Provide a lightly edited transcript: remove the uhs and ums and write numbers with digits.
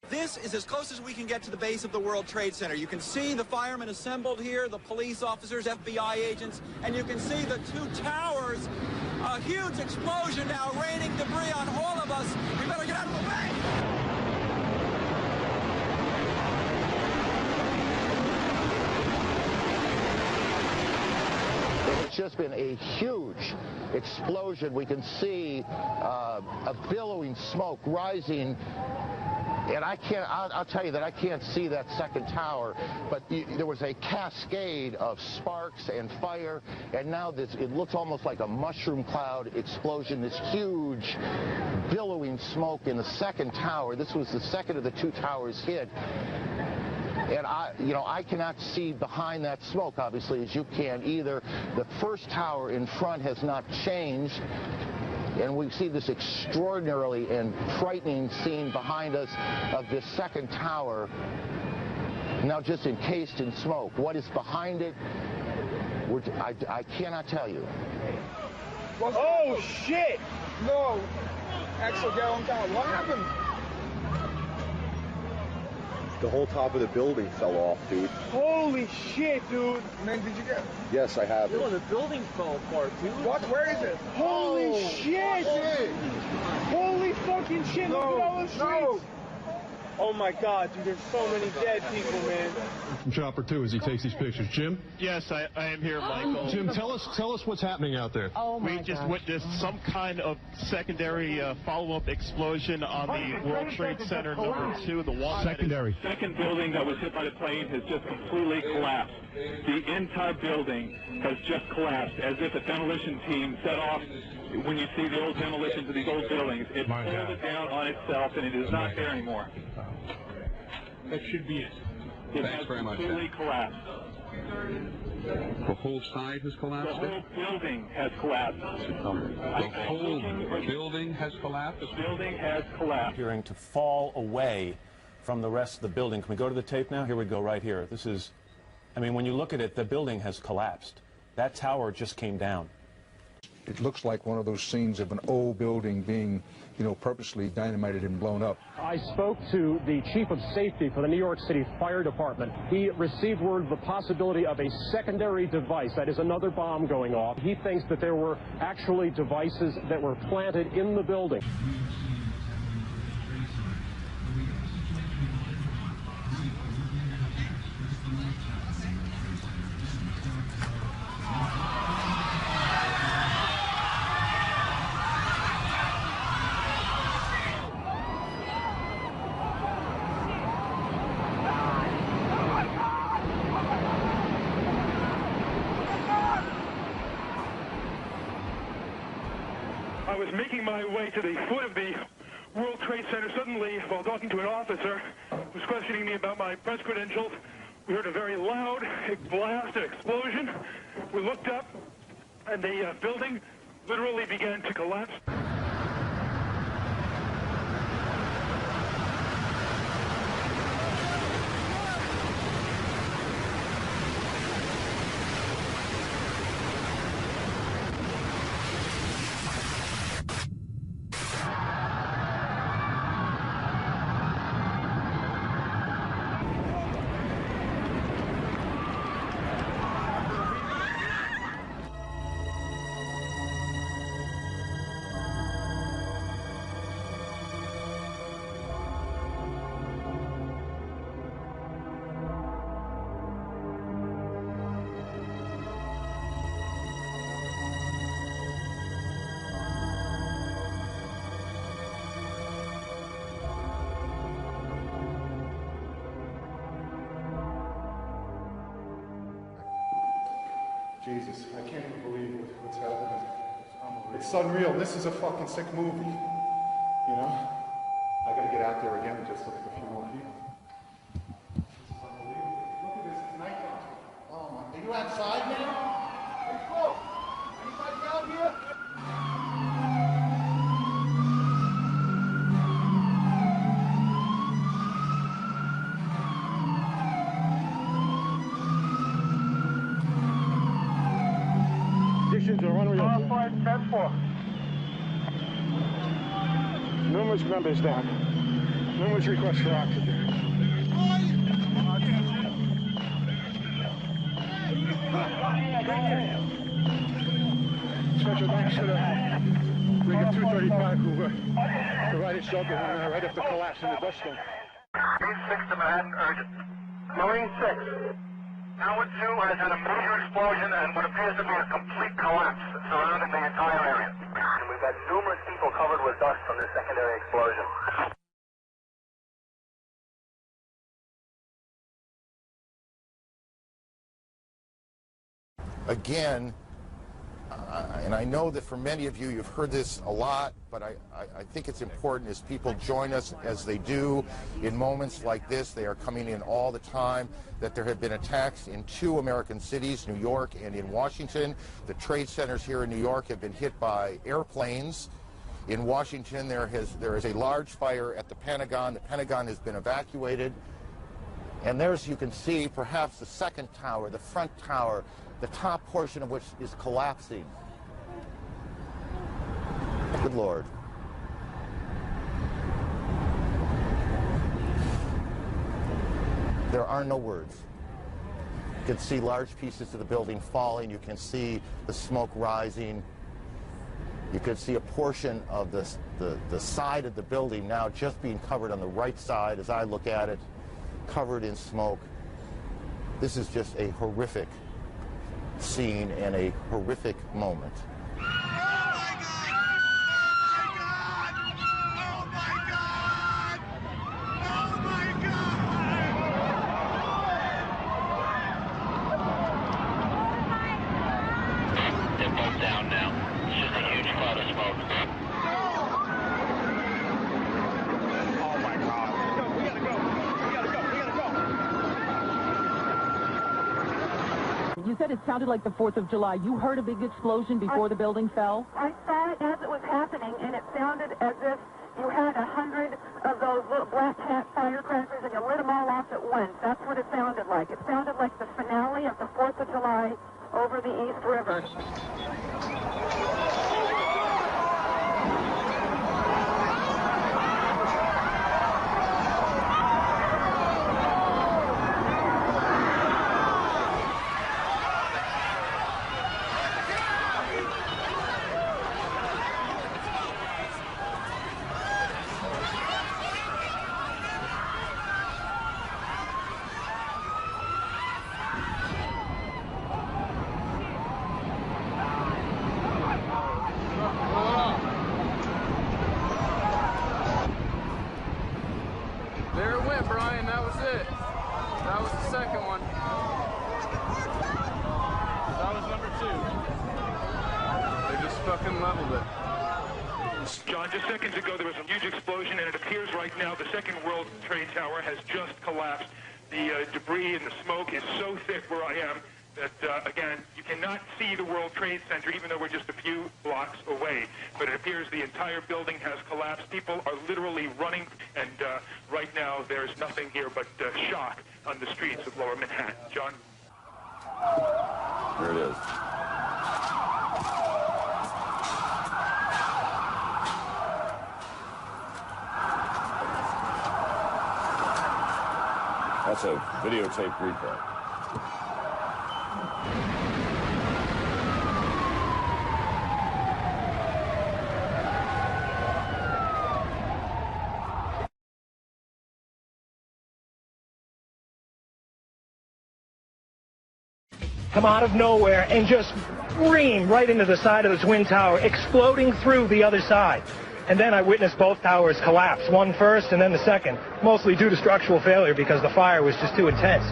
This is as close as we can get to the base of the World Trade Center. You can see the firemen assembled here, the police officers, FBI agents, and you can see the two towers. A huge explosion now raining debris on all of us. We better get out of the way. It's just been a huge explosion. We can see a billowing smoke rising. And I'll tell you that I can't see that second tower, but there was a cascade of sparks and fire, and now it looks almost like a mushroom cloud explosion, this huge billowing smoke in the second tower. This was the second of the two towers hit. And I cannot see behind that smoke, obviously, as you can either. The first tower in front has not changed. And we see this extraordinarily and frightening scene behind us of this second tower, now just encased in smoke. What is behind it, I cannot tell you. Oh, shit! No! Axel going down. What happened? The whole top of the building fell off, dude. Holy shit, dude! Man, did you get... Yes, I have it. Oh, the building fell apart, dude. What? Where is it? Holy shit! Holy fucking shit! No, look at all the streets! no. Oh my god, dude, there's so many dead people, man. From Chopper 2 as he takes these pictures. Jim? Yes, I am here, Michael. Jim, tell us what's happening out there. Oh my We just witnessed some kind of secondary follow-up explosion on the World Trade Center #2, the wall. Secondary. Second building that was hit by the plane has just completely collapsed. The entire building has just collapsed, as if a demolition team set off. When you see the old demolitions of these old buildings, it pulled it down on itself, and it is not there anymore. That should be it. It has completely collapsed. The whole side has collapsed? The whole building has collapsed. The whole building has collapsed? The building has collapsed. Appearing to fall away from the rest of the building. Can we go to the tape now? Here we go, right here. This is, I mean, when you look at it, the building has collapsed. That tower just came down. It looks like one of those scenes of an old building being, purposely dynamited and blown up. I spoke to the chief of safety for the New York City Fire Department. He received word of the possibility of a secondary device, that is another bomb going off. He thinks that there were actually devices that were planted in the building. I was making my way to the foot of the World Trade Center. Suddenly, while talking to an officer who was questioning me about my press credentials, we heard a very loud blast, an explosion. We looked up, and the building literally began to collapse. Jesus, I can't even believe what's happening. It's unreal. This is a fucking sick movie. I gotta get out there again and just look at a few more people. This is unbelievable. Look at this, it's nighttime. Oh my, are you outside now? Hey, folks, anybody out here? Are unreal. 5-10-4. Numerous members down. When was request for oxygen? Special thanks to the rig of 235 who provided shelter right after collapsing the dust storm. Marine 6 to Manhattan, urgent. Marine 6. Howard 2 has had a major explosion and what appears to be a complete collapse surrounding the entire area. And we've had numerous people covered with dust from this secondary explosion. Again, and I know that for many of you, you've heard this a lot, but I think it's important as people join us as they do in moments like this. They are coming in all the time, that there have been attacks in 2 American cities, New York and in Washington. The trade centers here in New York have been hit by airplanes. In Washington, there is a large fire at the Pentagon. The Pentagon has been evacuated. And there's, you can see, perhaps the second tower, the front tower, the top portion of which is collapsing. Good Lord. There are no words. You can see large pieces of the building falling. You can see the smoke rising. You can see a portion of the side of the building now just being covered on the right side as I look at it, covered in smoke. This is just a horrific scene and a horrific moment. You said it sounded like the 4th of July. You heard a big explosion before the building fell? I saw it as it was happening, and it sounded as if you had 100 of those little black cat firecrackers and you lit them all off at once. That's what it sounded like. It sounded like the finale of the 4th of July over the East River. There it went, Brian. That was it. That was the second one. That was number 2. They just fucking leveled it. John, just seconds ago there was a huge explosion, and it appears right now the second World Trade Tower has just collapsed. The debris and the smoke is so thick where I am that, again, you cannot see the World Trade Center, even though we're just a few blocks away. But it appears the entire building has collapsed. People are literally running, and right now there's nothing here but shock on the streets of Lower Manhattan. John? There it is. That's a videotape replay. Come out of nowhere and just scream right into the side of the Twin Tower, exploding through the other side. And then I witnessed both towers collapse, one first and then the second, mostly due to structural failure because the fire was just too intense.